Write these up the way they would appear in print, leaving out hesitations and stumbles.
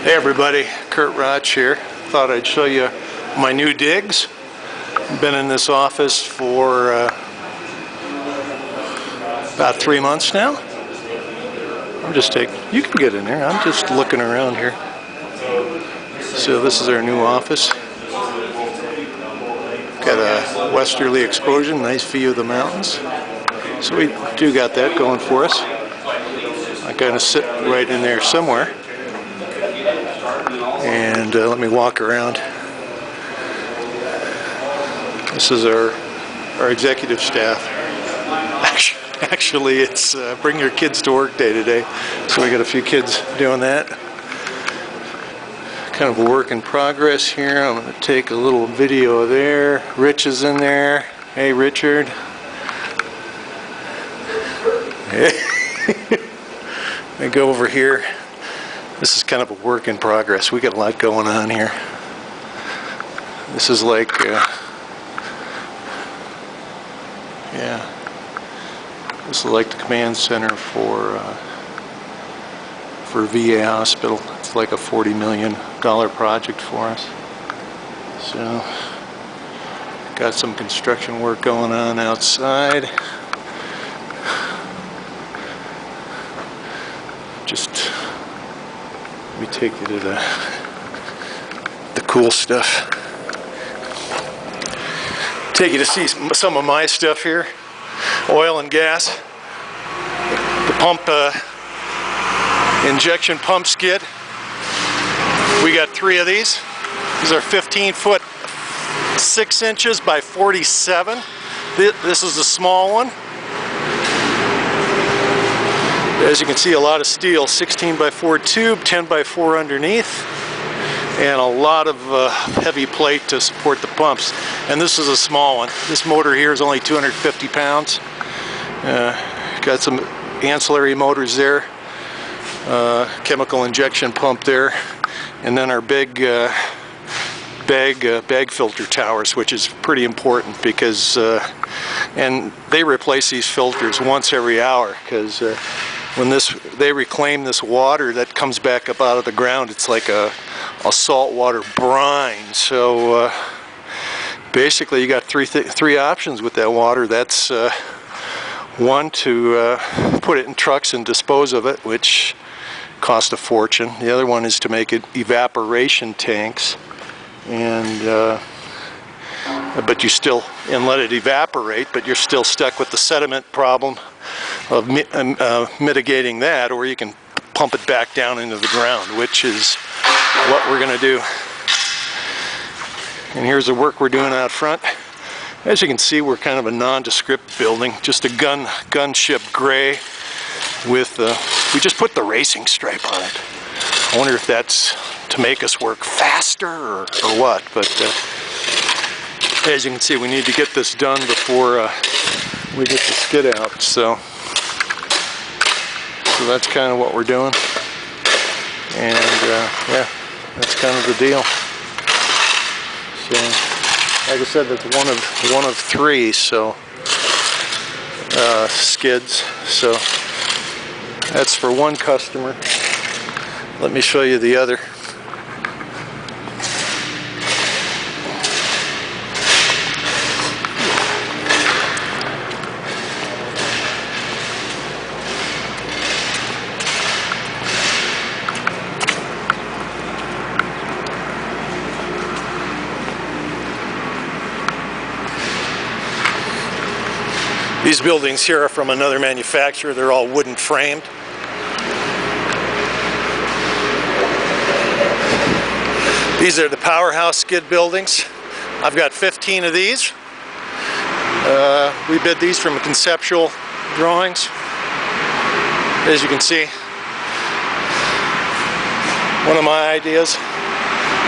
Hey everybody, Kurt Roch here. Thought I'd show you my new digs. Been in this office for about 3 months now. You can get in there, I'm just looking around here. So this is our new office. Got a westerly explosion, nice view of the mountains. So we do got that going for us. I kind of sit right in there somewhere. And let me walk around. This is our executive staff. Actually, it's bring your kids to work day today. So we got a few kids doing that. Kind of a work in progress here. I'm going to take a little video there. Rich is in there. Hey, Richard. I go over here. This is kind of a work in progress. We got a lot going on here. This is like, this is like the command center for VA Hospital. It's like a $40 million project for us. So, got some construction work going on outside. Just let me take you to the cool stuff. Take you to see some of my stuff here. Oil and gas. The pump, injection pump skid. We got 3 of these. These are 15 foot 6 inches by 47. This is the small one. As you can see, a lot of steel, 16 by 4 tube, 10 by 4 underneath, and a lot of heavy plate to support the pumps. And this is a small one. This motor here is only 250 pounds. Got some ancillary motors there, chemical injection pump there, and then our big bag filter towers, which is pretty important because, and they replace these filters once every hour because when they reclaim this water that comes back up out of the ground, it's like a saltwater brine. So basically you got three options with that water. That's one, to put it in trucks and dispose of it, which cost a fortune. The other one is to make it evaporation tanks, and but you still, and let it evaporate, but you're still stuck with the sediment problem of mitigating that, or you can pump it back down into the ground, which is what we're going to do. And here's the work we're doing out front. As you can see, we're kind of a nondescript building, just a gunship gray with, we just put the racing stripe on it. I wonder if that's to make us work faster or what, but as you can see, we need to get this done before we get the skid out. So that's kind of what we're doing, and yeah, that's kind of the deal. So, like I said, that's one of 3. So skids. So that's for one customer. Let me show you the other. These buildings here are from another manufacturer. They're all wooden framed. These are the powerhouse skid buildings. I've got 15 of these. We bid these from conceptual drawings. As you can see, one of my ideas,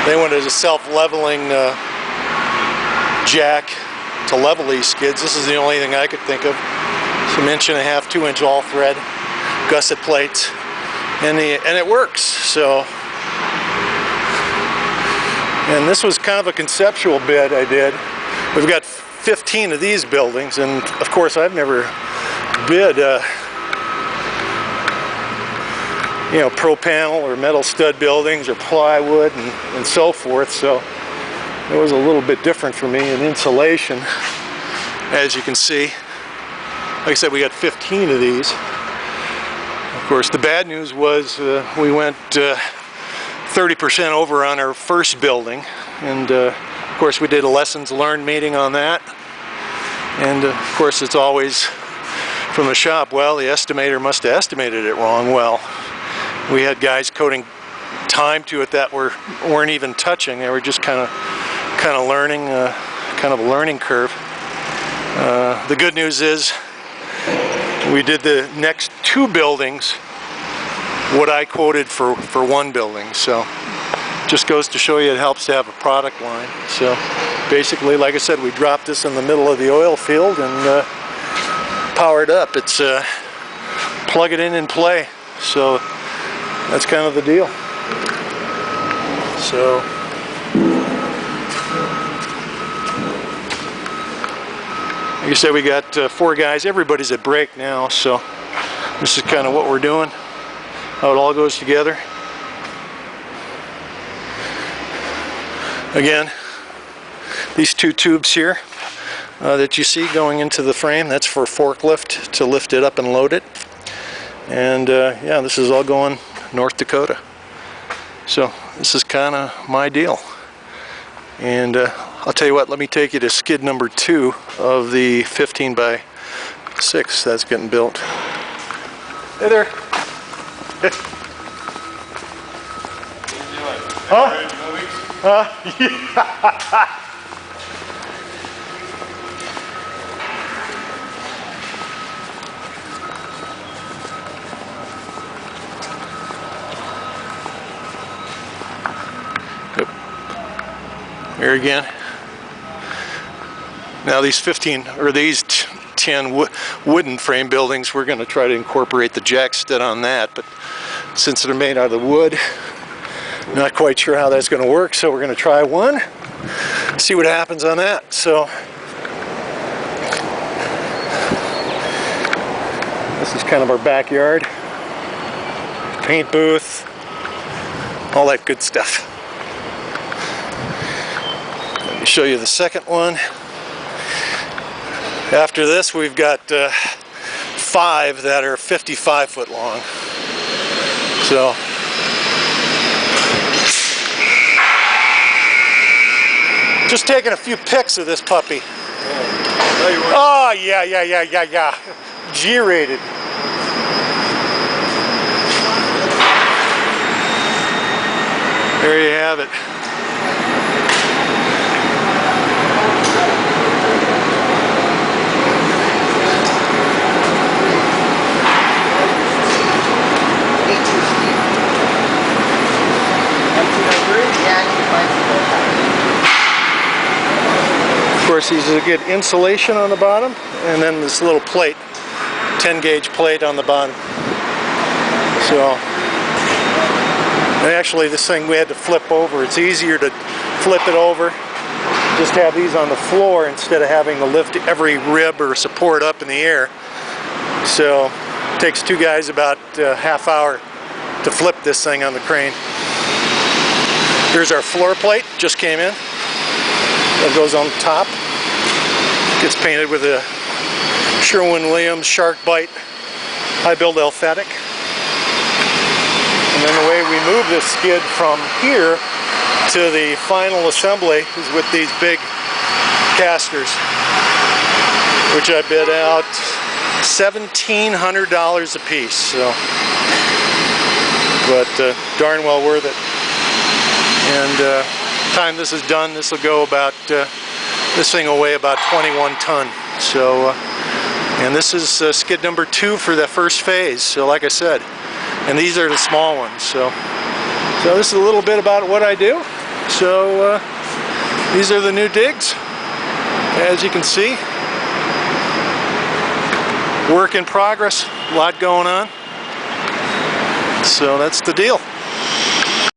they wanted a self-leveling jack to level these skids. This is the only thing I could think of. Some 1.5 2 inch all thread gusset plates, and it works. So, and this was kind of a conceptual bid I did. We've got 15 of these buildings, and of course I've never bid you know, pro panel or metal stud buildings or plywood and so forth. So it was a little bit different for me in insulation. As you can see, like I said, we got 15 of these. Of course, the bad news was we went 30% over on our first building, and of course we did a lessons learned meeting on that. And of course, it's always from the shop, well, the estimator must have estimated it wrong. Well, we had guys coding time to it that weren't even touching. They were just kind of learning, kind of a learning curve. The good news is we did the next 2 buildings what I quoted for one building. So just goes to show you it helps to have a product line. So basically, like I said, we dropped this in the middle of the oil field and powered up. It's plug it in and play. So that's kind of the deal. So like I said, we got 4 guys. Everybody's at break now, so this is kind of what we're doing, how it all goes together. Again, these 2 tubes here that you see going into the frame, that's for forklift to lift it up and load it. And yeah, this is all going North Dakota. So this is kind of my deal. And I'll tell you what, let me take you to skid number 2 of the 15 by 6 that's getting built. Hey there. Huh? Yeah. Here again. Now these 15 or these 10 wooden frame buildings, we're going to try to incorporate the jack stud on that, but since they're made out of wood, not quite sure how that's going to work, so we're going to try one, see what happens on that. So this is kind of our backyard, paint booth, all that good stuff. Let me show you the second one. After this, we've got 5 that are 55 foot long. So just taking a few pics of this puppy. Oh, yeah. G-rated. There you have it. Of course, these are good insulation on the bottom, and then this little plate, 10 gauge plate on the bottom. So, and actually this thing we had to flip over. It's easier to flip it over, just have these on the floor instead of having to lift every rib or support up in the air. So it takes 2 guys about a half hour to flip this thing on the crane. Here's our floor plate, just came in. That goes on top. Gets painted with a Sherwin-Williams Shark Bite high build alphatic. And then the way we move this skid from here to the final assembly is with these big casters, which I bid out $1,700 a piece. So, but darn well worth it. And time this is done, this will go about, this thing will weigh about 21 ton. So, and this is skid number 2 for the first phase. So like I said, and these are the small ones. So this is a little bit about what I do. So these are the new digs, as you can see. Work in progress, a lot going on. So that's the deal.